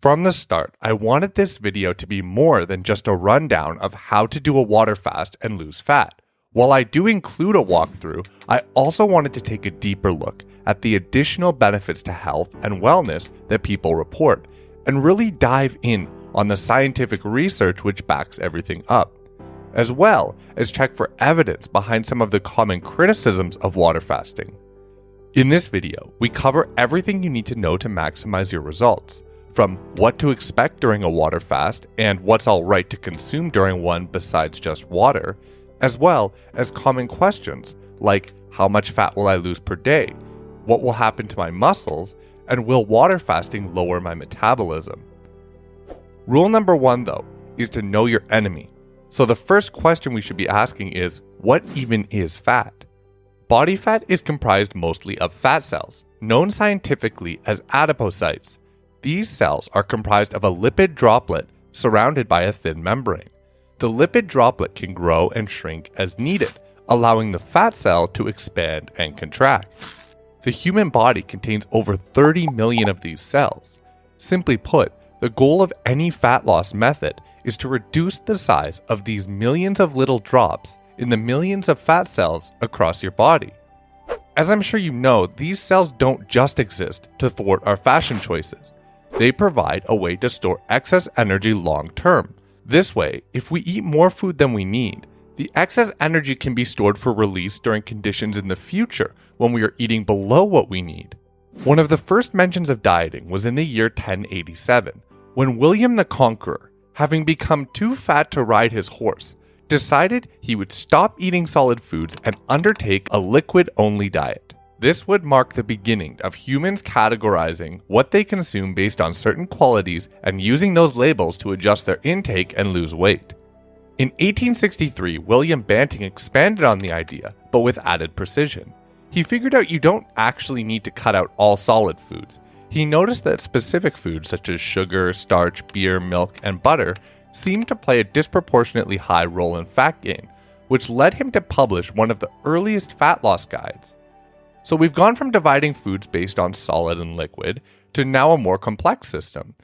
From the start, I wanted this video to be more than just a rundown of how to do a water fast and lose fat. While I do include a walkthrough, I also wanted to take a deeper look at the additional benefits to health and wellness that people report, and really dive in on the scientific research which backs everything up, as well as check for evidence behind some of the common criticisms of water fasting. In this video, we cover everything you need to know to maximize your results, from what to expect during a water fast and what's alright to consume during one besides just water, as well as common questions like how much fat will I lose per day, what will happen to my muscles, and will water fasting lower my metabolism. Rule number 1 though is to know your enemy. So the first question we should be asking is, what even is fat? Body fat is comprised mostly of fat cells, known scientifically as adipocytes. These cells are comprised of a lipid droplet surrounded by a thin membrane. The lipid droplet can grow and shrink as needed, allowing the fat cell to expand and contract. The human body contains over 30 million of these cells. Simply put, the goal of any fat loss method is to reduce the size of these millions of little drops in the millions of fat cells across your body. As I'm sure you know, these cells don't just exist to thwart our fashion choices. They provide a way to store excess energy long term. This way, if we eat more food than we need, the excess energy can be stored for release during conditions in the future when we are eating below what we need. One of the first mentions of dieting was in the year 1087, when William the Conqueror, having become too fat to ride his horse, decided he would stop eating solid foods and undertake a liquid-only diet. This would mark the beginning of humans categorizing what they consume based on certain qualities and using those labels to adjust their intake and lose weight. In 1863, William Banting expanded on the idea, but with added precision. He figured out you don't actually need to cut out all solid foods. He noticed that specific foods such as sugar, starch, beer, milk, and butter seemed to play a disproportionately high role in fat gain, which led him to publish one of the earliest fat loss guides. So we've gone from dividing foods based on solid and liquid to now a more complex system.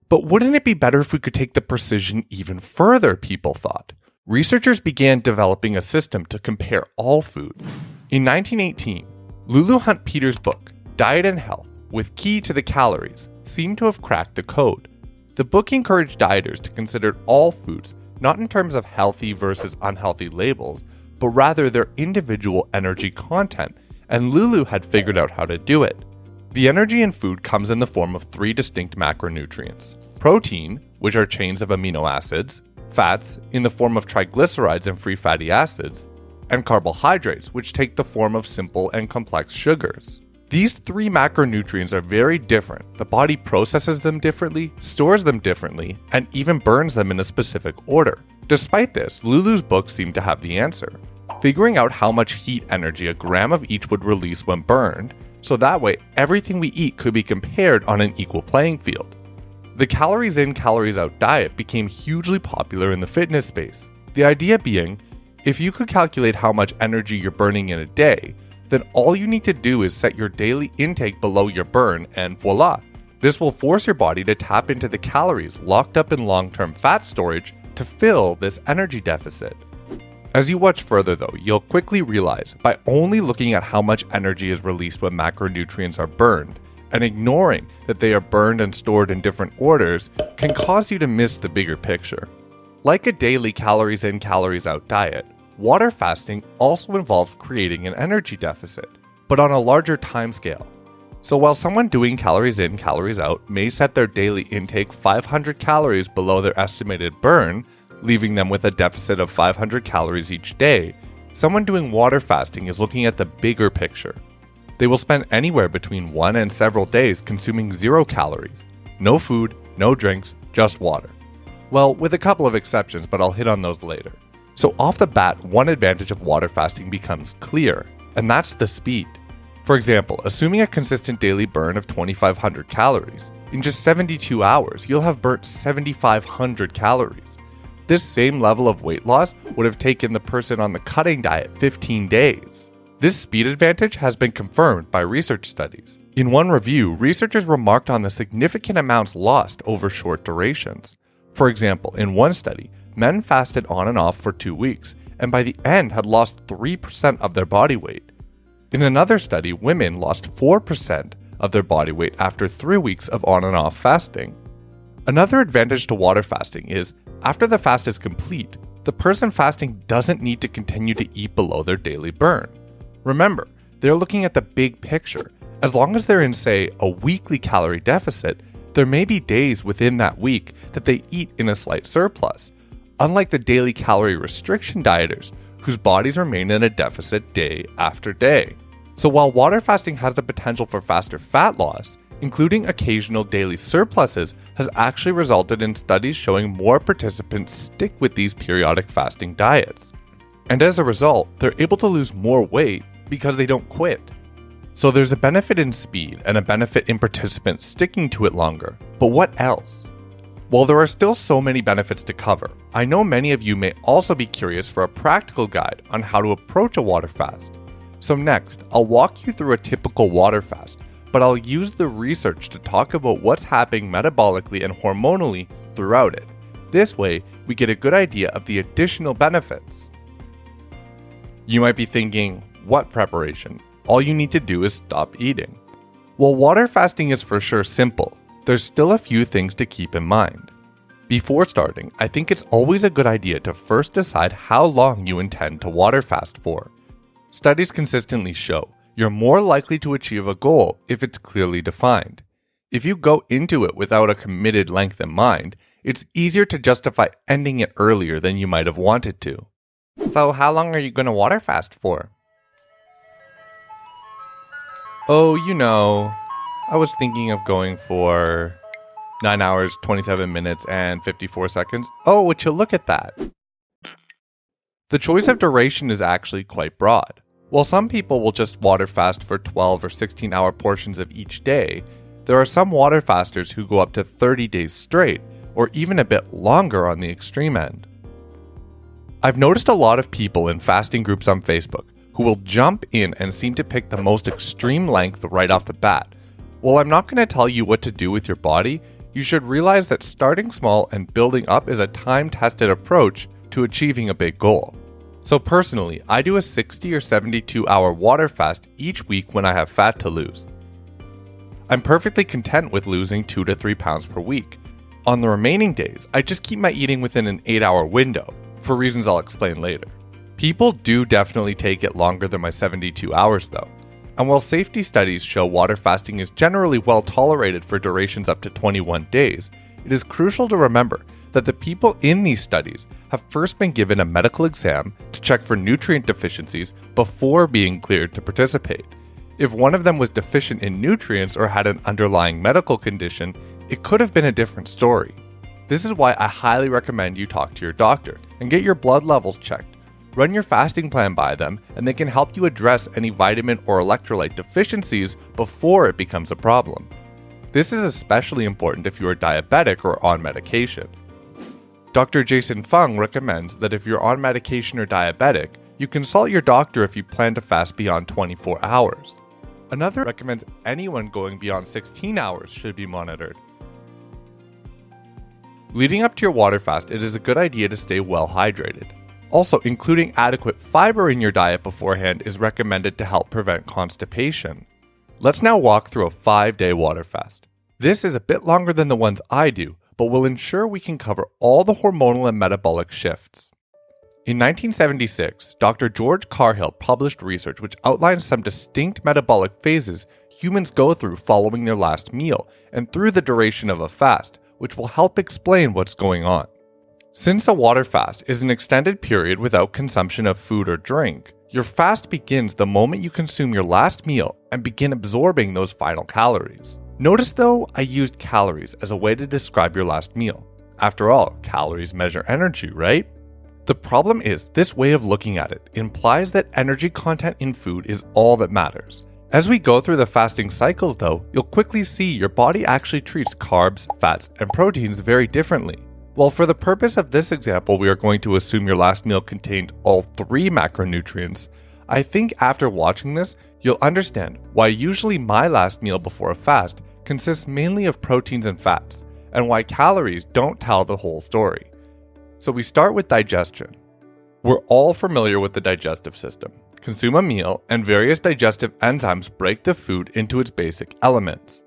But wouldn't it be better if we could take the precision even further, people thought? Researchers began developing a system to compare all foods. In 1918, Lulu Hunt Peters' book, Diet and Health, with Key to the Calories, seemed to have cracked the code. The book encouraged dieters to consider all foods, not in terms of healthy versus unhealthy labels, but rather their individual energy content, and Lulu had figured out how to do it. The energy in food comes in the form of 3 distinct macronutrients: protein, which are chains of amino acids, fats, in the form of triglycerides and free fatty acids, and carbohydrates, which take the form of simple and complex sugars. These 3 macronutrients are very different. The body processes them differently, stores them differently, and even burns them in a specific order. Despite this, Lulu's book seemed to have the answer, figuring out how much heat energy a gram of each would release when burned, so that way everything we eat could be compared on an equal playing field. The calories in, calories out diet became hugely popular in the fitness space. The idea being, if you could calculate how much energy you're burning in a day, then all you need to do is set your daily intake below your burn and voila! This will force your body to tap into the calories locked up in long-term fat storage to fill this energy deficit. As you watch further though, you'll quickly realize by only looking at how much energy is released when macronutrients are burned, and ignoring that they are burned and stored in different orders, can cause you to miss the bigger picture. Like a daily calories in, calories out diet, water fasting also involves creating an energy deficit, but on a larger time scale. So while someone doing calories in, calories out may set their daily intake 500 calories below their estimated burn, leaving them with a deficit of 500 calories each day, someone doing water fasting is looking at the bigger picture. They will spend anywhere between 1 and several days consuming 0 calories. No food, no drinks, just water. Well, with a couple of exceptions, but I'll hit on those later. So off the bat, one advantage of water fasting becomes clear, and that's the speed. For example, assuming a consistent daily burn of 2,500 calories, in just 72 hours, you'll have burnt 7,500 calories. This same level of weight loss would have taken the person on the cutting diet 15 days. This speed advantage has been confirmed by research studies. In one review, researchers remarked on the significant amounts lost over short durations. For example, in one study, men fasted on and off for 2 weeks, and by the end had lost 3% of their body weight. In another study, women lost 4% of their body weight after 3 weeks of on and off fasting. Another advantage to water fasting is, after the fast is complete, the person fasting doesn't need to continue to eat below their daily burn. Remember, they're looking at the big picture. As long as they're in, say, a weekly calorie deficit, there may be days within that week that they eat in a slight surplus, unlike the daily calorie restriction dieters, whose bodies remain in a deficit day after day. So while water fasting has the potential for faster fat loss, including occasional daily surpluses has actually resulted in studies showing more participants stick with these periodic fasting diets. And as a result, they're able to lose more weight because they don't quit. So there's a benefit in speed and a benefit in participants sticking to it longer. But what else? While there are still so many benefits to cover, I know many of you may also be curious for a practical guide on how to approach a water fast. So next, I'll walk you through a typical water fast, but I'll use the research to talk about what's happening metabolically and hormonally throughout it. This way, we get a good idea of the additional benefits. You might be thinking, what preparation? All you need to do is stop eating. While water fasting is for sure simple, there's still a few things to keep in mind. Before starting, I think it's always a good idea to first decide how long you intend to water fast for. Studies consistently show you're more likely to achieve a goal if it's clearly defined. If you go into it without a committed length in mind, it's easier to justify ending it earlier than you might have wanted to. So how long are you going to water fast for? Oh, I was thinking of going for 9 hours, 27 minutes, and 54 seconds. Oh, would you look at that? The choice of duration is actually quite broad. While some people will just water fast for 12 or 16-hour portions of each day, there are some water fasters who go up to 30 days straight, or even a bit longer on the extreme end. I've noticed a lot of people in fasting groups on Facebook who will jump in and seem to pick the most extreme length right off the bat. While I'm not going to tell you what to do with your body, you should realize that starting small and building up is a time-tested approach to achieving a big goal. So personally, I do a 60 or 72-hour water fast each week when I have fat to lose. I'm perfectly content with losing 2 to 3 pounds per week. On the remaining days, I just keep my eating within an 8-hour window, for reasons I'll explain later. People do definitely take it longer than my 72 hours though. And while safety studies show water fasting is generally well tolerated for durations up to 21 days, it is crucial to remember that the people in these studies have first been given a medical exam to check for nutrient deficiencies before being cleared to participate. If one of them was deficient in nutrients or had an underlying medical condition, it could have been a different story. This is why I highly recommend you talk to your doctor and get your blood levels checked. Run your fasting plan by them, and they can help you address any vitamin or electrolyte deficiencies before it becomes a problem. This is especially important if you are diabetic or on medication. Dr. Jason Fung recommends that if you're on medication or diabetic, you consult your doctor if you plan to fast beyond 24 hours. Another recommends anyone going beyond 16 hours should be monitored. Leading up to your water fast, it is a good idea to stay well hydrated. Also, including adequate fiber in your diet beforehand is recommended to help prevent constipation. Let's now walk through a 5-day water fast. This is a bit longer than the ones I do, but will ensure we can cover all the hormonal and metabolic shifts. In 1976, Dr. George Carhill published research which outlines some distinct metabolic phases humans go through following their last meal and through the duration of a fast, which will help explain what's going on. Since a water fast is an extended period without consumption of food or drink, your fast begins the moment you consume your last meal and begin absorbing those final calories. Notice though, I used calories as a way to describe your last meal. After all, calories measure energy, right? The problem is, this way of looking at it implies that energy content in food is all that matters. As we go through the fasting cycles though, you'll quickly see your body actually treats carbs, fats, and proteins very differently. Well, for the purpose of this example, we are going to assume your last meal contained all 3 macronutrients. I think after watching this, you'll understand why usually my last meal before a fast consists mainly of proteins and fats, and why calories don't tell the whole story. So we start with digestion. We're all familiar with the digestive system. Consume a meal, and various digestive enzymes break the food into its basic elements.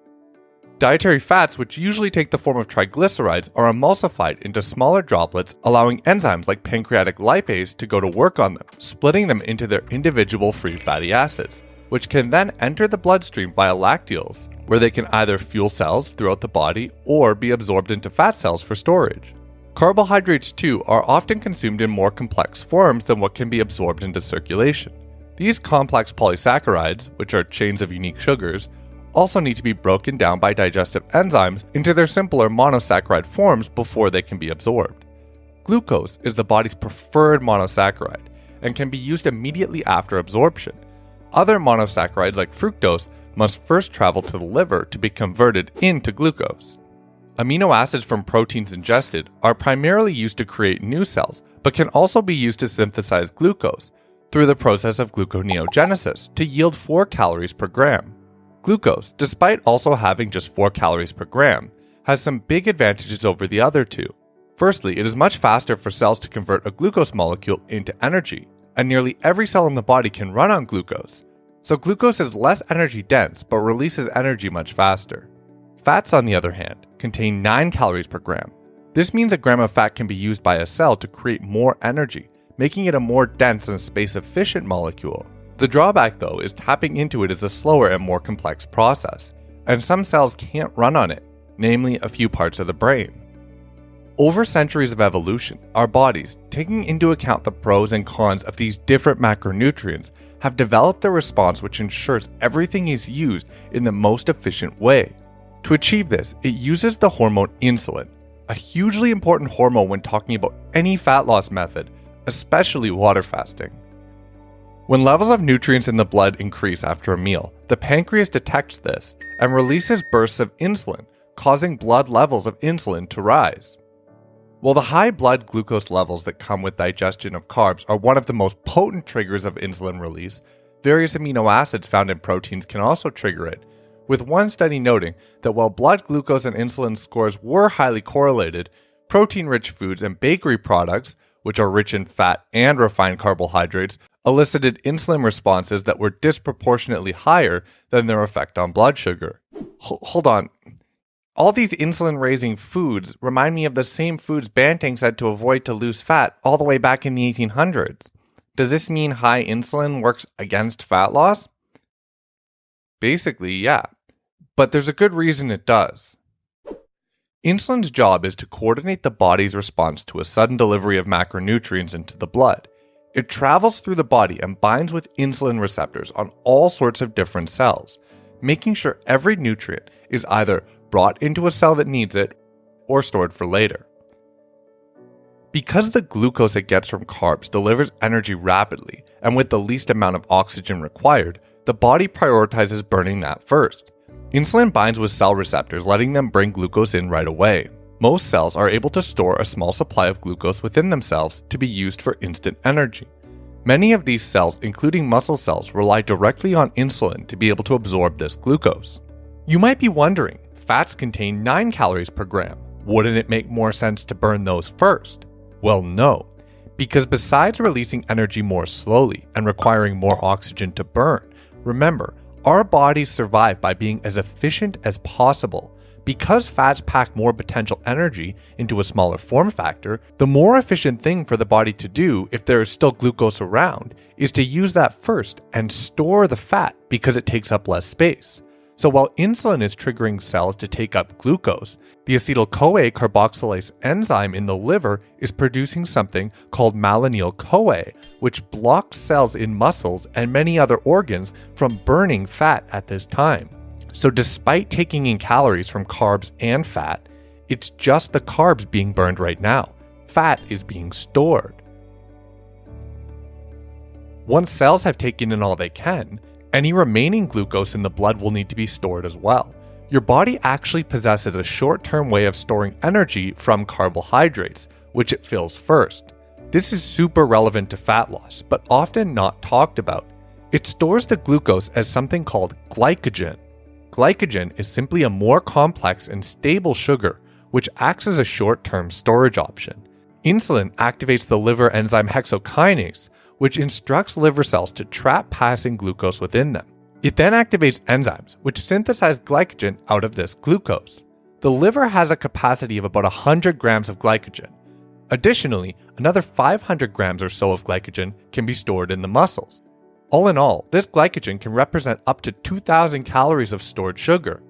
Dietary fats, which usually take the form of triglycerides, are emulsified into smaller droplets, allowing enzymes like pancreatic lipase to go to work on them, splitting them into their individual free fatty acids, which can then enter the bloodstream via lacteals, where they can either fuel cells throughout the body or be absorbed into fat cells for storage. Carbohydrates, too, are often consumed in more complex forms than what can be absorbed into circulation. These complex polysaccharides, which are chains of unique sugars, also need to be broken down by digestive enzymes into their simpler monosaccharide forms before they can be absorbed. Glucose is the body's preferred monosaccharide and can be used immediately after absorption. Other monosaccharides like fructose must first travel to the liver to be converted into glucose. Amino acids from proteins ingested are primarily used to create new cells, but can also be used to synthesize glucose through the process of gluconeogenesis to yield 4 calories per gram. Glucose, despite also having just 4 calories per gram, has some big advantages over the other two. Firstly, it is much faster for cells to convert a glucose molecule into energy, and nearly every cell in the body can run on glucose. So glucose is less energy dense but releases energy much faster. Fats, on the other hand, contain 9 calories per gram. This means a gram of fat can be used by a cell to create more energy, making it a more dense and space-efficient molecule. The drawback, though, is tapping into it is a slower and more complex process, and some cells can't run on it, namely a few parts of the brain. Over centuries of evolution, our bodies, taking into account the pros and cons of these different macronutrients, have developed a response which ensures everything is used in the most efficient way. To achieve this, it uses the hormone insulin, a hugely important hormone when talking about any fat loss method, especially water fasting. When levels of nutrients in the blood increase after a meal, the pancreas detects this and releases bursts of insulin, causing blood levels of insulin to rise. While the high blood glucose levels that come with digestion of carbs are one of the most potent triggers of insulin release, various amino acids found in proteins can also trigger it, with one study noting that while blood glucose and insulin scores were highly correlated, protein-rich foods and bakery products, which are rich in fat and refined carbohydrates, elicited insulin responses that were disproportionately higher than their effect on blood sugar. Hold on. All these insulin-raising foods remind me of the same foods Banting said to avoid to lose fat all the way back in the 1800s. Does this mean high insulin works against fat loss? Basically, yeah. But there's a good reason it does. Insulin's job is to coordinate the body's response to a sudden delivery of macronutrients into the blood. It travels through the body and binds with insulin receptors on all sorts of different cells, making sure every nutrient is either brought into a cell that needs it or stored for later. Because the glucose it gets from carbs delivers energy rapidly and with the least amount of oxygen required, the body prioritizes burning that first. Insulin binds with cell receptors, letting them bring glucose in right away. Most cells are able to store a small supply of glucose within themselves to be used for instant energy. Many of these cells, including muscle cells, rely directly on insulin to be able to absorb this glucose. You might be wondering, fats contain 9 calories per gram. Wouldn't it make more sense to burn those first? Well, no, because besides releasing energy more slowly and requiring more oxygen to burn, remember, our bodies survive by being as efficient as possible. Because fats pack more potential energy into a smaller form factor, the more efficient thing for the body to do if there is still glucose around is to use that first and store the fat because it takes up less space. So while insulin is triggering cells to take up glucose, the acetyl-CoA carboxylase enzyme in the liver is producing something called malonyl-CoA, which blocks cells in muscles and many other organs from burning fat at this time. So despite taking in calories from carbs and fat, it's just the carbs being burned right now. Fat is being stored. Once cells have taken in all they can, any remaining glucose in the blood will need to be stored as well. Your body actually possesses a short-term way of storing energy from carbohydrates, which it fills first. This is super relevant to fat loss, but often not talked about. It stores the glucose as something called glycogen. Glycogen is simply a more complex and stable sugar, which acts as a short-term storage option. Insulin activates the liver enzyme hexokinase, which instructs liver cells to trap passing glucose within them. It then activates enzymes, which synthesize glycogen out of this glucose. The liver has a capacity of about 100 grams of glycogen. Additionally, another 500 grams or so of glycogen can be stored in the muscles. All in all, this glycogen can represent up to 2,000 calories of stored sugar.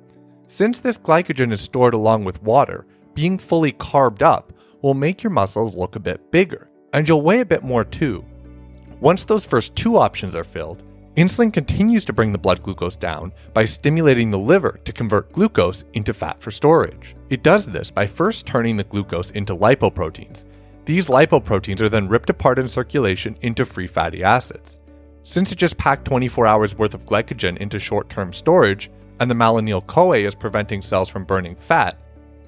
Since this glycogen is stored along with water, being fully carbed up will make your muscles look a bit bigger, and you'll weigh a bit more too. Once those first two options are filled, insulin continues to bring the blood glucose down by stimulating the liver to convert glucose into fat for storage. It does this by first turning the glucose into lipoproteins. These lipoproteins are then ripped apart in circulation into free fatty acids. Since it just packed 24 hours worth of glycogen into short-term storage, and the malonyl-CoA is preventing cells from burning fat,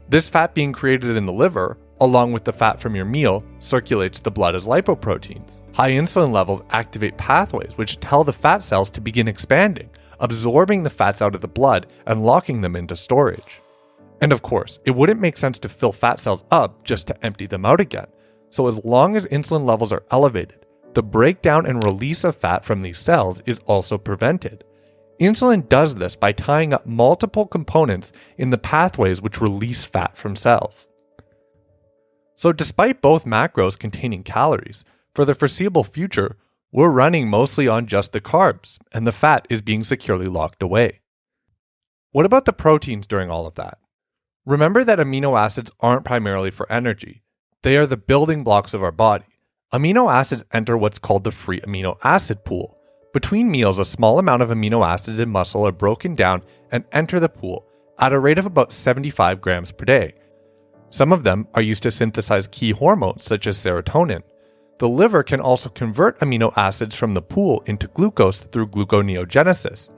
this fat being created in the liver, along with the fat from your meal, circulates the blood as lipoproteins. High insulin levels activate pathways which tell the fat cells to begin expanding, absorbing the fats out of the blood and locking them into storage. And of course, it wouldn't make sense to fill fat cells up just to empty them out again. So as long as insulin levels are elevated, the breakdown and release of fat from these cells is also prevented. Insulin does this by tying up multiple components in the pathways which release fat from cells. So despite both macros containing calories, for the foreseeable future, we're running mostly on just the carbs, and the fat is being securely locked away. What about the proteins during all of that? Remember that amino acids aren't primarily for energy. They are the building blocks of our body. Amino acids enter what's called the free amino acid pool. Between meals, a small amount of amino acids in muscle are broken down and enter the pool at a rate of about 75 grams per day. Some of them are used to synthesize key hormones such as serotonin. The liver can also convert amino acids from the pool into glucose through gluconeogenesis.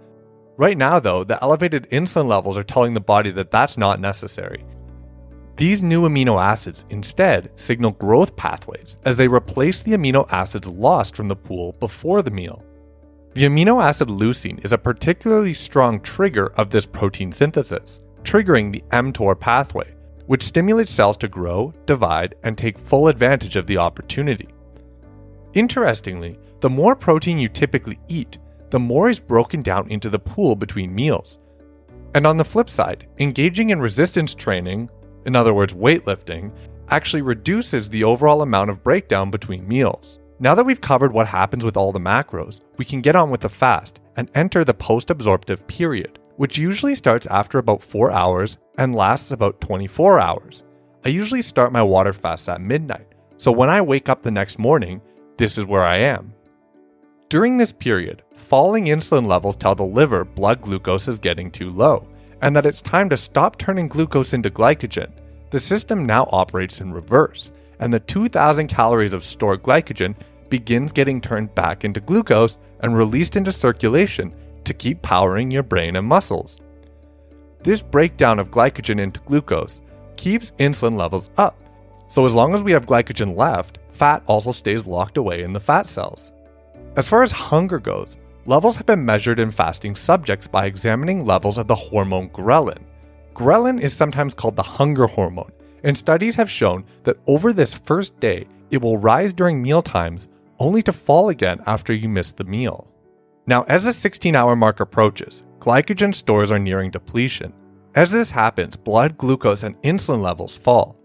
Right now though, the elevated insulin levels are telling the body that that's not necessary. These new amino acids instead signal growth pathways as they replace the amino acids lost from the pool before the meal. The amino acid leucine is a particularly strong trigger of this protein synthesis, triggering the mTOR pathway, which stimulates cells to grow, divide, and take full advantage of the opportunity. Interestingly, the more protein you typically eat, the more is broken down into the pool between meals. And on the flip side, engaging in resistance training, in other words weightlifting, actually reduces the overall amount of breakdown between meals. Now that we've covered what happens with all the macros, we can get on with the fast and enter the post-absorptive period, which usually starts after about 4 hours and lasts about 24 hours. I usually start my water fast at midnight, so when I wake up the next morning, this is where I am. During this period, falling insulin levels tell the liver blood glucose is getting too low, and that it's time to stop turning glucose into glycogen. The system now operates in reverse, and the 2,000 calories of stored glycogen begins getting turned back into glucose and released into circulation to keep powering your brain and muscles. This breakdown of glycogen into glucose keeps insulin levels up, so as long as we have glycogen left, fat also stays locked away in the fat cells. As far as hunger goes, levels have been measured in fasting subjects by examining levels of the hormone ghrelin. Ghrelin is sometimes called the hunger hormone, and studies have shown that over this first day, it will rise during meal times only to fall again after you miss the meal. Now, as the 16-hour mark approaches, glycogen stores are nearing depletion. As this happens, blood glucose and insulin levels fall.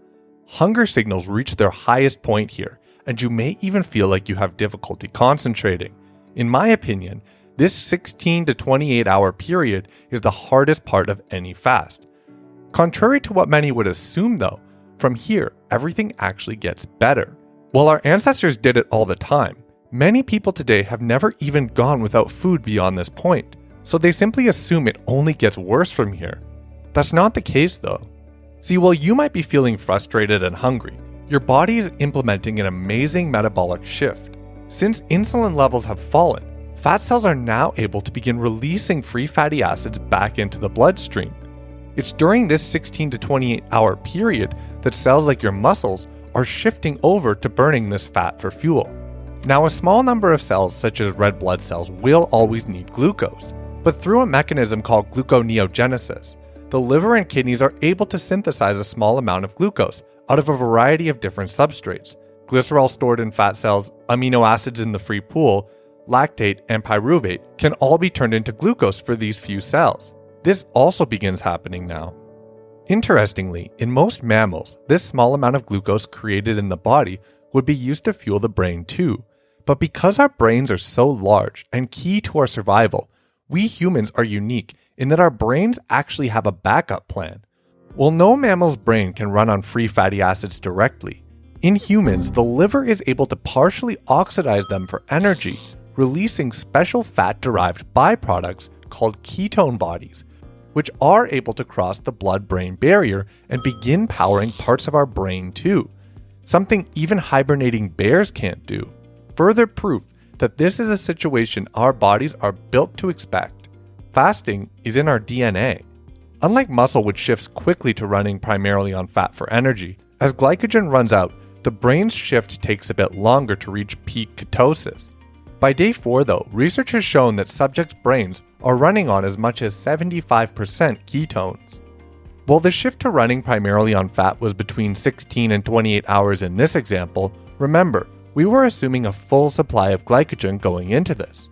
Hunger signals reach their highest point here, and you may even feel like you have difficulty concentrating. In my opinion, this 16 to 28 hour period is the hardest part of any fast. Contrary to what many would assume though, from here, everything actually gets better. While our ancestors did it all the time, many people today have never even gone without food beyond this point, so they simply assume it only gets worse from here. That's not the case though. See, while you might be feeling frustrated and hungry, your body is implementing an amazing metabolic shift. Since insulin levels have fallen, fat cells are now able to begin releasing free fatty acids back into the bloodstream. It's during this 16 to 28 hour period that cells like your muscles are shifting over to burning this fat for fuel. Now, a small number of cells, such as red blood cells, will always need glucose, but through a mechanism called gluconeogenesis, the liver and kidneys are able to synthesize a small amount of glucose out of a variety of different substrates. Glycerol stored in fat cells, amino acids in the free pool, lactate, and pyruvate can all be turned into glucose for these few cells. This also begins happening now. Interestingly, in most mammals, this small amount of glucose created in the body would be used to fuel the brain too. But because our brains are so large and key to our survival, we humans are unique in that our brains actually have a backup plan. While no mammal's brain can run on free fatty acids directly, in humans, the liver is able to partially oxidize them for energy, releasing special fat-derived byproducts called ketone bodies, which are able to cross the blood-brain barrier and begin powering parts of our brain too, something even hibernating bears can't do. Further proof that this is a situation our bodies are built to expect. Fasting is in our DNA. Unlike muscle, which shifts quickly to running primarily on fat for energy, as glycogen runs out, the brain's shift takes a bit longer to reach peak ketosis. By day 4, though, research has shown that subjects' brains are running on as much as 75% ketones. While the shift to running primarily on fat was between 16 and 28 hours in this example, remember, we were assuming a full supply of glycogen going into this.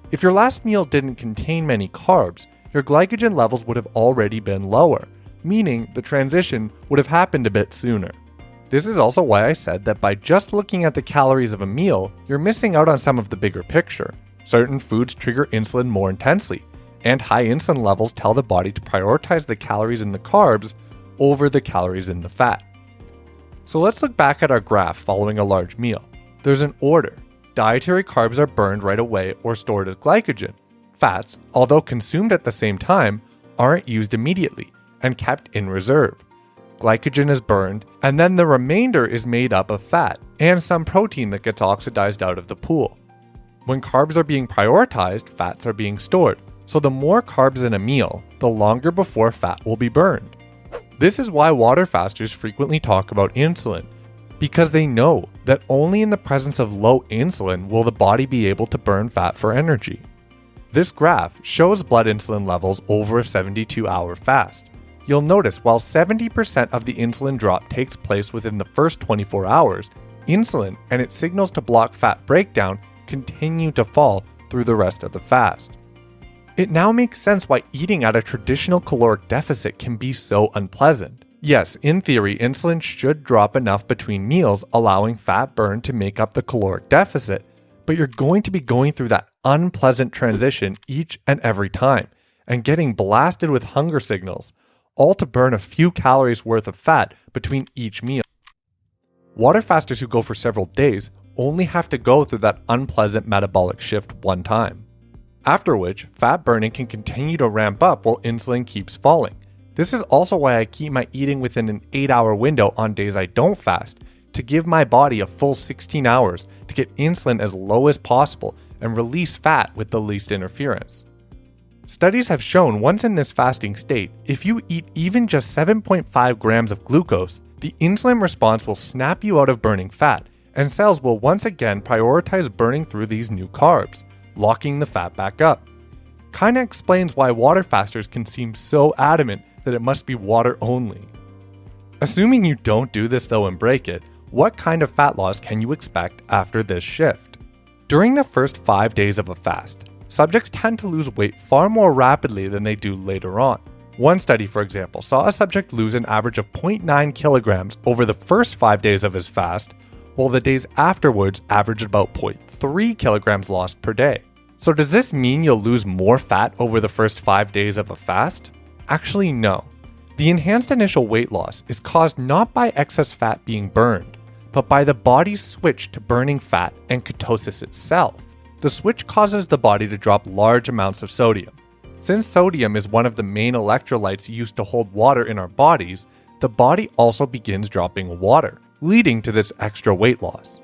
If your last meal didn't contain many carbs, your glycogen levels would have already been lower, meaning the transition would have happened a bit sooner. This is also why I said that by just looking at the calories of a meal, you're missing out on some of the bigger picture. Certain foods trigger insulin more intensely, and high insulin levels tell the body to prioritize the calories in the carbs over the calories in the fat. So let's look back at our graph following a large meal. There's an order. Dietary carbs are burned right away or stored as glycogen. Fats, although consumed at the same time, aren't used immediately and kept in reserve. Glycogen is burned, and then the remainder is made up of fat and some protein that gets oxidized out of the pool. When carbs are being prioritized, fats are being stored. So the more carbs in a meal, the longer before fat will be burned. This is why water fasters frequently talk about insulin, because they know that only in the presence of low insulin will the body be able to burn fat for energy. This graph shows blood insulin levels over a 72-hour fast. You'll notice while 70% of the insulin drop takes place within the first 24 hours, insulin and its signals to block fat breakdown continue to fall through the rest of the fast. It now makes sense why eating at a traditional caloric deficit can be so unpleasant. Yes, in theory, insulin should drop enough between meals, allowing fat burn to make up the caloric deficit, but you're going to be going through that unpleasant transition each and every time, and getting blasted with hunger signals, all to burn a few calories worth of fat between each meal. Water fasters who go for several days only have to go through that unpleasant metabolic shift one time, after which fat burning can continue to ramp up while insulin keeps falling. This is also why I keep my eating within an 8-hour window on days I don't fast, to give my body a full 16 hours to get insulin as low as possible and release fat with the least interference. Studies have shown once in this fasting state, if you eat even just 7.5 grams of glucose, the insulin response will snap you out of burning fat, and cells will once again prioritize burning through these new carbs, locking the fat back up. Kinda explains why water fasters can seem so adamant that it must be water only. Assuming you don't do this though and break it, what kind of fat loss can you expect after this shift? During the first 5 days of a fast, subjects tend to lose weight far more rapidly than they do later on. One study, for example, saw a subject lose an average of 0.9 kilograms over the first 5 days of his fast, while the days afterwards averaged about 0.3 kilograms lost per day. So does this mean you'll lose more fat over the first 5 days of a fast? Actually, no. The enhanced initial weight loss is caused not by excess fat being burned, but by the body's switch to burning fat and ketosis itself. The switch causes the body to drop large amounts of sodium. Since sodium is one of the main electrolytes used to hold water in our bodies, the body also begins dropping water, leading to this extra weight loss.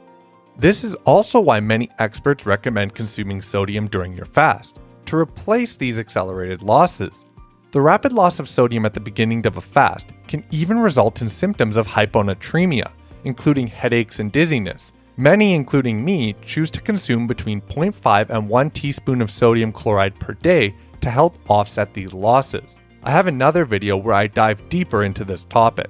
This is also why many experts recommend consuming sodium during your fast, to replace these accelerated losses. The rapid loss of sodium at the beginning of a fast can even result in symptoms of hyponatremia, including headaches and dizziness. Many, including me, choose to consume between 0.5 and 1 teaspoon of sodium chloride per day to help offset these losses. I have another video where I dive deeper into this topic.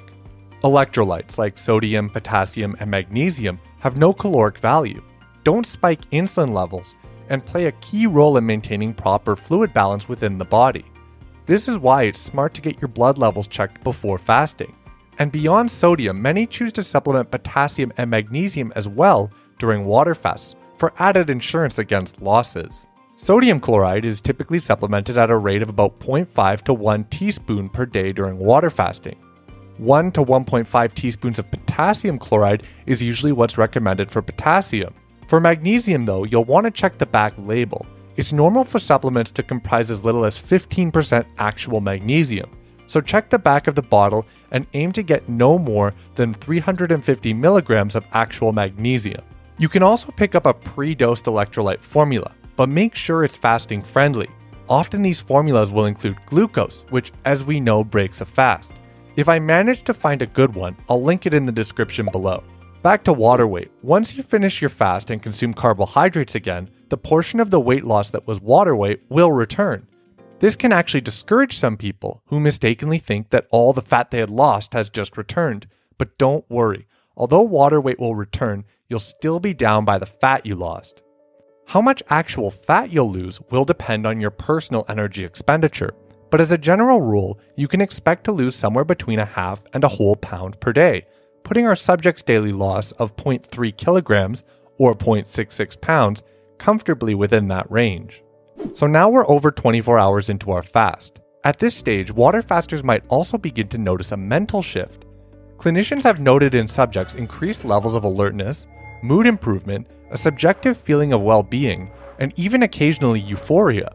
Electrolytes like sodium, potassium, and magnesium have no caloric value, don't spike insulin levels, and play a key role in maintaining proper fluid balance within the body. This is why it's smart to get your blood levels checked before fasting. And beyond sodium, many choose to supplement potassium and magnesium as well during water fasts for added insurance against losses. Sodium chloride is typically supplemented at a rate of about 0.5 to 1 teaspoon per day during water fasting. 1 to 1.5 teaspoons of potassium chloride is usually what's recommended for potassium. For magnesium though, you'll want to check the back label. It's normal for supplements to comprise as little as 15% actual magnesium, so check the back of the bottle and aim to get no more than 350 milligrams of actual magnesium. You can also pick up a pre-dosed electrolyte formula, but make sure it's fasting friendly. Often these formulas will include glucose, which as we know breaks a fast. If I manage to find a good one, I'll link it in the description below. Back to water weight. Once you finish your fast and consume carbohydrates again, the portion of the weight loss that was water weight will return. This can actually discourage some people who mistakenly think that all the fat they had lost has just returned. But don't worry, although water weight will return, you'll still be down by the fat you lost. How much actual fat you'll lose will depend on your personal energy expenditure, but as a general rule, you can expect to lose somewhere between a half and a whole pound per day, putting our subject's daily loss of 0.3 kilograms or 0.66 pounds comfortably within that range. So now we're over 24 hours into our fast. At this stage, water fasters might also begin to notice a mental shift. Clinicians have noted in subjects increased levels of alertness, mood improvement, a subjective feeling of well-being, and even occasionally euphoria.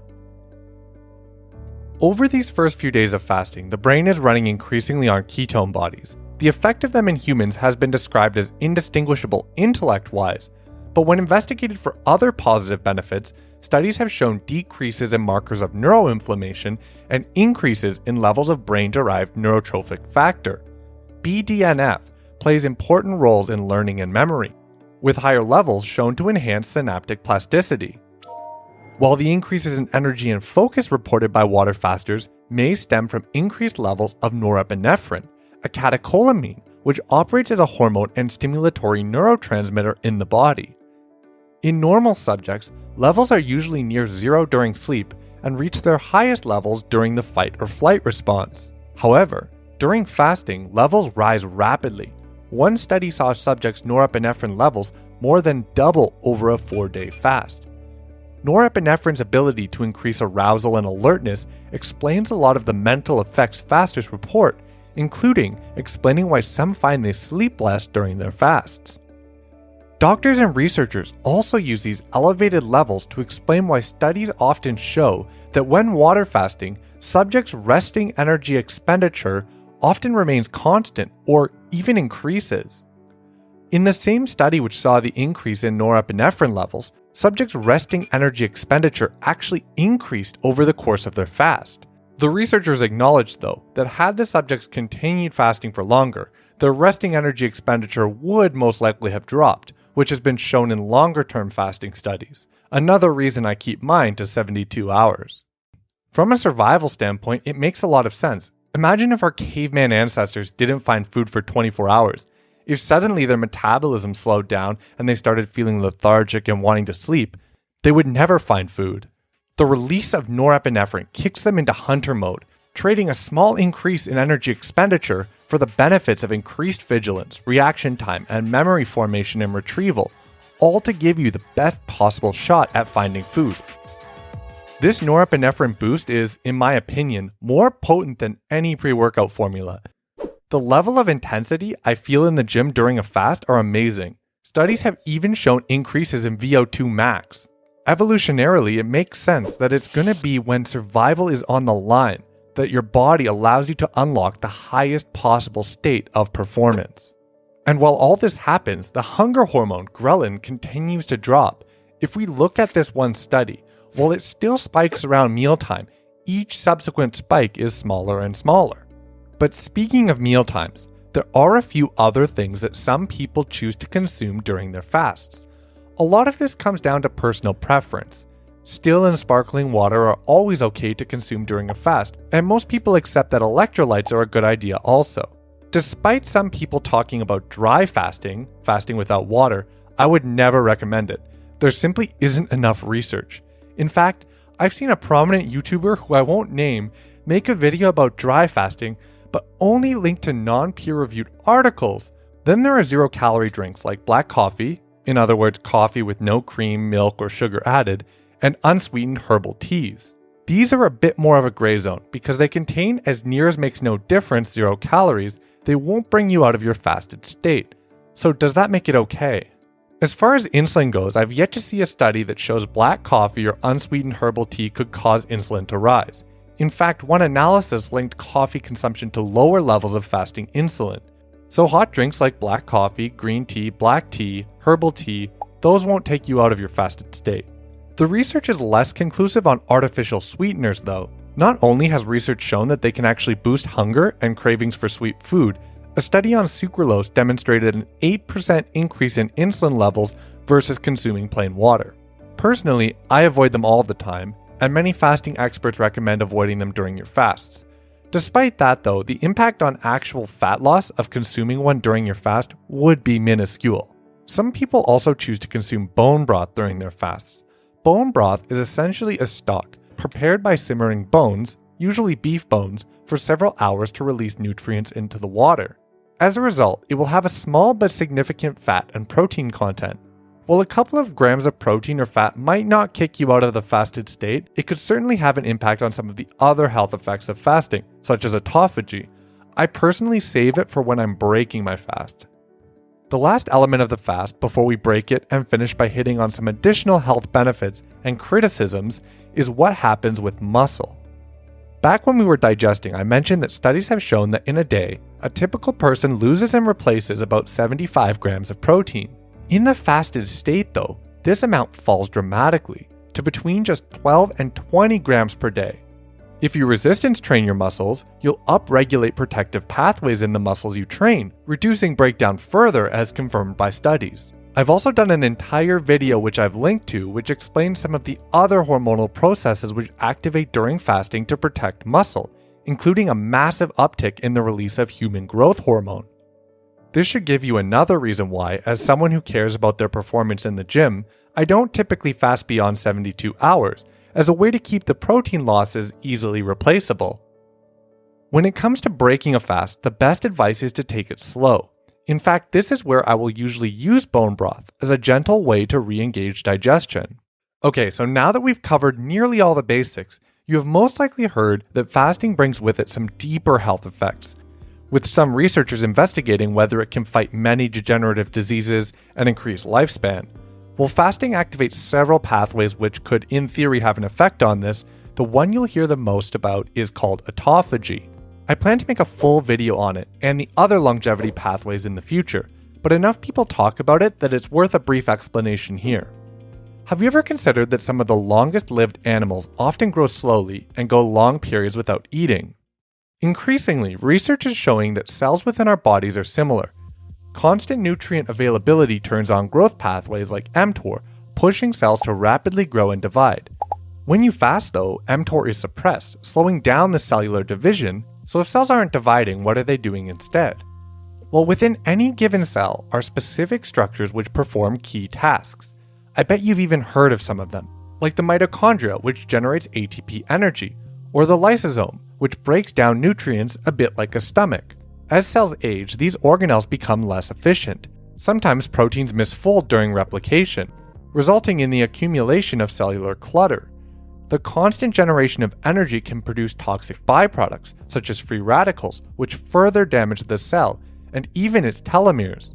Over these first few days of fasting, the brain is running increasingly on ketone bodies. The effect of them in humans has been described as indistinguishable intellect-wise, but when investigated for other positive benefits, studies have shown decreases in markers of neuroinflammation and increases in levels of brain-derived neurotrophic factor. BDNF plays important roles in learning and memory, with higher levels shown to enhance synaptic plasticity. While the increases in energy and focus reported by water fasters may stem from increased levels of norepinephrine, a catecholamine, which operates as a hormone and stimulatory neurotransmitter in the body. In normal subjects, levels are usually near zero during sleep and reach their highest levels during the fight or flight response. However, during fasting, levels rise rapidly. One study saw subjects' norepinephrine levels more than double over a 4-day fast. Norepinephrine's ability to increase arousal and alertness explains a lot of the mental effects fasters report, including explaining why some find they sleep less during their fasts. Doctors and researchers also use these elevated levels to explain why studies often show that when water fasting, subjects' resting energy expenditure often remains constant or even increases. In the same study which saw the increase in norepinephrine levels, subjects' resting energy expenditure actually increased over the course of their fast. The researchers acknowledged, though, that had the subjects continued fasting for longer, their resting energy expenditure would most likely have dropped, which has been shown in longer-term fasting studies. Another reason I keep mine to 72 hours. From a survival standpoint, it makes a lot of sense. Imagine if our caveman ancestors didn't find food for 24 hours. If suddenly their metabolism slowed down and they started feeling lethargic and wanting to sleep, they would never find food. The release of norepinephrine kicks them into hunter mode, trading a small increase in energy expenditure for the benefits of increased vigilance, reaction time, and memory formation and retrieval, all to give you the best possible shot at finding food. This norepinephrine boost is, in my opinion, more potent than any pre-workout formula. The level of intensity I feel in the gym during a fast are amazing. Studies have even shown increases in VO2 max. Evolutionarily, it makes sense that it's going to be when survival is on the line that your body allows you to unlock the highest possible state of performance. And while all this happens, the hunger hormone, ghrelin, continues to drop. If we look at this one study, while it still spikes around mealtime, each subsequent spike is smaller and smaller. But speaking of mealtimes, there are a few other things that some people choose to consume during their fasts. A lot of this comes down to personal preference. Still and sparkling water are always okay to consume during a fast, and most people accept that electrolytes are a good idea also. Despite some people talking about dry fasting, fasting without water, I would never recommend it. There simply isn't enough research. In fact, I've seen a prominent YouTuber who I won't name make a video about dry fasting, but only link to non-peer-reviewed articles. Then there are zero-calorie drinks like black coffee, in other words, coffee with no cream, milk, or sugar added, and unsweetened herbal teas. These are a bit more of a gray zone because they contain, as near as makes no difference, 0 calories. They won't bring you out of your fasted state. So does that make it okay? As far as insulin goes, I've yet to see a study that shows black coffee or unsweetened herbal tea could cause insulin to rise. In fact, one analysis linked coffee consumption to lower levels of fasting insulin. So hot drinks like black coffee, green tea, black tea, herbal tea, those won't take you out of your fasted state. The research is less conclusive on artificial sweeteners though. Not only has research shown that they can actually boost hunger and cravings for sweet food, a study on sucralose demonstrated an 8% increase in insulin levels versus consuming plain water. Personally, I avoid them all the time, and many fasting experts recommend avoiding them during your fasts. Despite that though, the impact on actual fat loss of consuming one during your fast would be minuscule. Some people also choose to consume bone broth during their fasts. Bone broth is essentially a stock prepared by simmering bones, usually beef bones, for several hours to release nutrients into the water. As a result, it will have a small but significant fat and protein content. While a couple of grams of protein or fat might not kick you out of the fasted state, it could certainly have an impact on some of the other health effects of fasting, such as autophagy. I personally save it for when I'm breaking my fast. The last element of the fast, before we break it and finish by hitting on some additional health benefits and criticisms, is what happens with muscle. Back when we were digesting, I mentioned that studies have shown that in a day, a typical person loses and replaces about 75 grams of protein. In the fasted state though, this amount falls dramatically to between just 12 and 20 grams per day. If you resistance train your muscles, you'll upregulate protective pathways in the muscles you train, reducing breakdown further as confirmed by studies. I've also done an entire video which I've linked to which explains some of the other hormonal processes which activate during fasting to protect muscle, including a massive uptick in the release of human growth hormone. This should give you another reason why, as someone who cares about their performance in the gym, I don't typically fast beyond 72 hours, as a way to keep the protein losses easily replaceable. When it comes to breaking a fast, the best advice is to take it slow. In fact, this is where I will usually use bone broth as a gentle way to re-engage digestion. Okay, so now that we've covered nearly all the basics, you have most likely heard that fasting brings with it some deeper health effects, with some researchers investigating whether it can fight many degenerative diseases and increase lifespan. While fasting activates several pathways which could in theory have an effect on this, the one you'll hear the most about is called autophagy. I plan to make a full video on it and the other longevity pathways in the future, but enough people talk about it that it's worth a brief explanation here. Have you ever considered that some of the longest lived animals often grow slowly and go long periods without eating? Increasingly, research is showing that cells within our bodies are similar. Constant nutrient availability turns on growth pathways like mTOR, pushing cells to rapidly grow and divide. When you fast though, mTOR is suppressed, slowing down the cellular division, so if cells aren't dividing, what are they doing instead? Well, within any given cell are specific structures which perform key tasks. I bet you've even heard of some of them, like the mitochondria, which generates ATP energy, or the lysosome, which breaks down nutrients a bit like a stomach. As cells age, these organelles become less efficient. Sometimes proteins misfold during replication, resulting in the accumulation of cellular clutter. The constant generation of energy can produce toxic byproducts, such as free radicals, which further damage the cell and even its telomeres.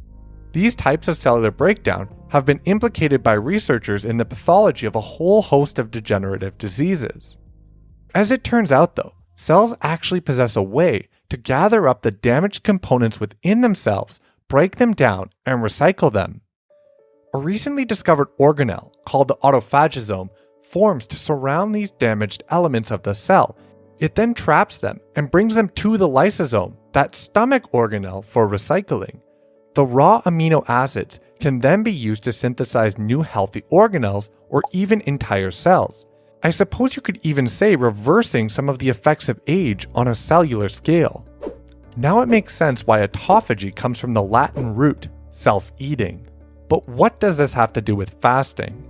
These types of cellular breakdown have been implicated by researchers in the pathology of a whole host of degenerative diseases. As it turns out though, cells actually possess a way to gather up the damaged components within themselves, break them down, and recycle them. A recently discovered organelle, called the autophagosome, forms to surround these damaged elements of the cell, It then traps them and brings them to the lysosome, that stomach organelle, for recycling. The raw amino acids can then be used to synthesize new healthy organelles or even entire cells. I suppose you could even say reversing some of the effects of age on a cellular scale. Now it makes sense why autophagy comes from the Latin root, self-eating. But what does this have to do with fasting?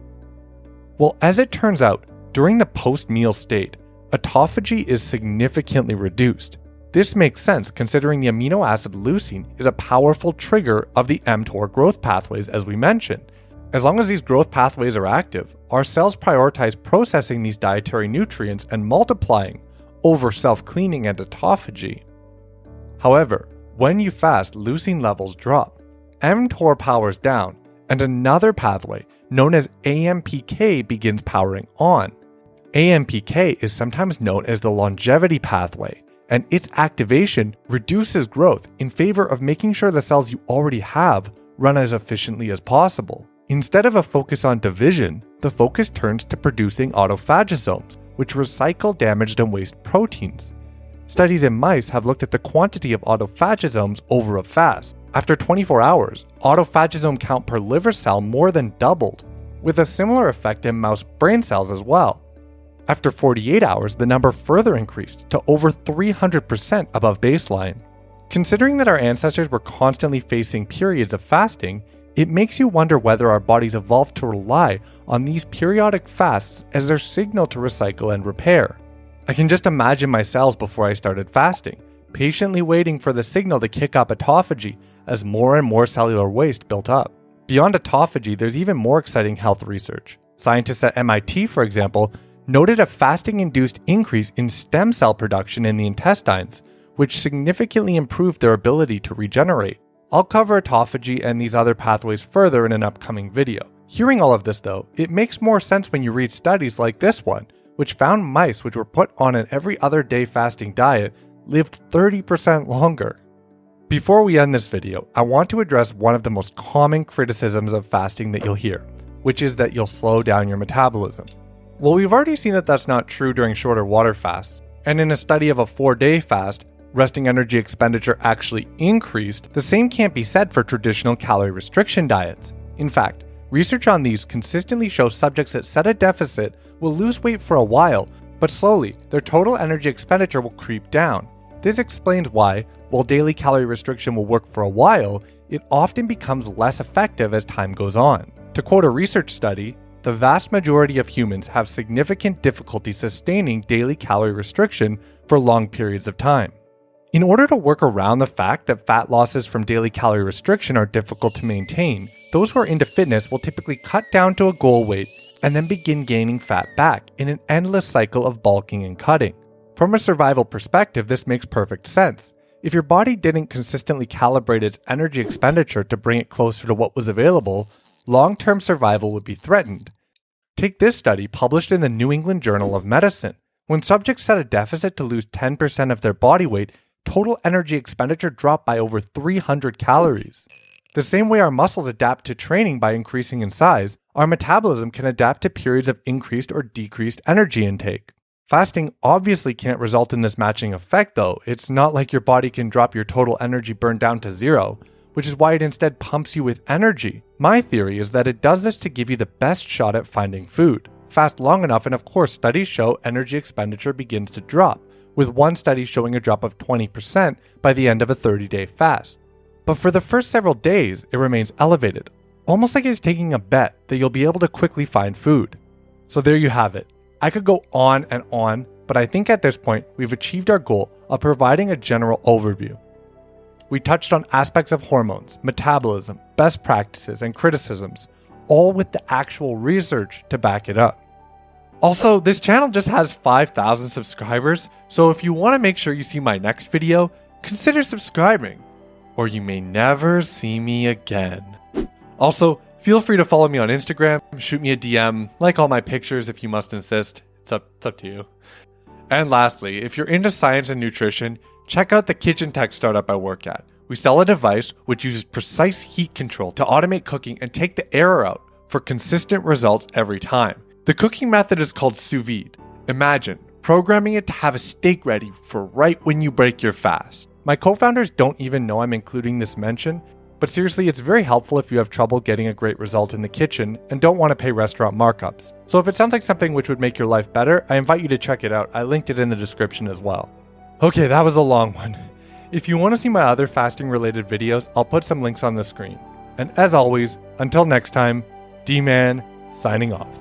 Well, as it turns out, during the post-meal state, autophagy is significantly reduced. This makes sense considering the amino acid leucine is a powerful trigger of the mTOR growth pathways, as we mentioned. As long as these growth pathways are active, our cells prioritize processing these dietary nutrients and multiplying over self-cleaning and autophagy. However, when you fast, leucine levels drop, mTOR powers down, and another pathway known as AMPK begins powering on. AMPK is sometimes known as the longevity pathway, and its activation reduces growth in favor of making sure the cells you already have run as efficiently as possible. Instead of a focus on division, the focus turns to producing autophagosomes, which recycle damaged and waste proteins. Studies in mice have looked at the quantity of autophagosomes over a fast. After 24 hours, autophagosome count per liver cell more than doubled, with a similar effect in mouse brain cells as well. After 48 hours, the number further increased to over 300% above baseline. Considering that our ancestors were constantly facing periods of fasting, it makes you wonder whether our bodies evolved to rely on these periodic fasts as their signal to recycle and repair. I can just imagine my cells before I started fasting, patiently waiting for the signal to kick up autophagy as more and more cellular waste built up. Beyond autophagy, there's even more exciting health research. Scientists at MIT, for example, noted a fasting-induced increase in stem cell production in the intestines, which significantly improved their ability to regenerate. I'll cover autophagy and these other pathways further in an upcoming video. Hearing all of this though, it makes more sense when you read studies like this one, which found mice which were put on an every other day fasting diet lived 30% longer. Before we end this video, I want to address one of the most common criticisms of fasting that you'll hear, which is that you'll slow down your metabolism. Well, we've already seen that that's not true during shorter water fasts, and in a study of a 4-day fast, resting energy expenditure actually increased. The same can't be said for traditional calorie restriction diets. In fact, research on these consistently shows subjects that set a deficit will lose weight for a while, but slowly, their total energy expenditure will creep down. This explains why, while daily calorie restriction will work for a while, it often becomes less effective as time goes on. To quote a research study, the vast majority of humans have significant difficulty sustaining daily calorie restriction for long periods of time. In order to work around the fact that fat losses from daily calorie restriction are difficult to maintain, those who are into fitness will typically cut down to a goal weight and then begin gaining fat back in an endless cycle of bulking and cutting. From a survival perspective, this makes perfect sense. If your body didn't consistently calibrate its energy expenditure to bring it closer to what was available, long-term survival would be threatened. Take this study published in the New England Journal of Medicine. When subjects set a deficit to lose 10% of their body weight, total energy expenditure dropped by over 300 calories. The same way our muscles adapt to training by increasing in size, our metabolism can adapt to periods of increased or decreased energy intake. Fasting obviously can't result in this matching effect though. It's not like your body can drop your total energy burn down to zero, which is why it instead pumps you with energy. My theory is that it does this to give you the best shot at finding food. Fast long enough, and of course studies show energy expenditure begins to drop, with one study showing a drop of 20% by the end of a 30-day fast. But for the first several days, it remains elevated, almost like it's taking a bet that you'll be able to quickly find food. So there you have it. I could go on and on, but I think at this point, we've achieved our goal of providing a general overview. We touched on aspects of hormones, metabolism, best practices, and criticisms, all with the actual research to back it up. Also, this channel just has 5,000 subscribers, so if you want to make sure you see my next video, consider subscribing, or you may never see me again. Also, feel free to follow me on Instagram, shoot me a DM, like all my pictures if you must insist. It's up to you. And lastly, if you're into science and nutrition, check out the kitchen tech startup I work at. We sell a device which uses precise heat control to automate cooking and take the error out for consistent results every time. The cooking method is called sous vide. Imagine programming it to have a steak ready for right when you break your fast. My co-founders don't even know I'm including this mention, but seriously, it's very helpful if you have trouble getting a great result in the kitchen and don't want to pay restaurant markups. So if it sounds like something which would make your life better, I invite you to check it out. I linked it in the description as well. Okay, that was a long one. If you want to see my other fasting related videos, I'll put some links on the screen. And as always, until next time, D-Man signing off.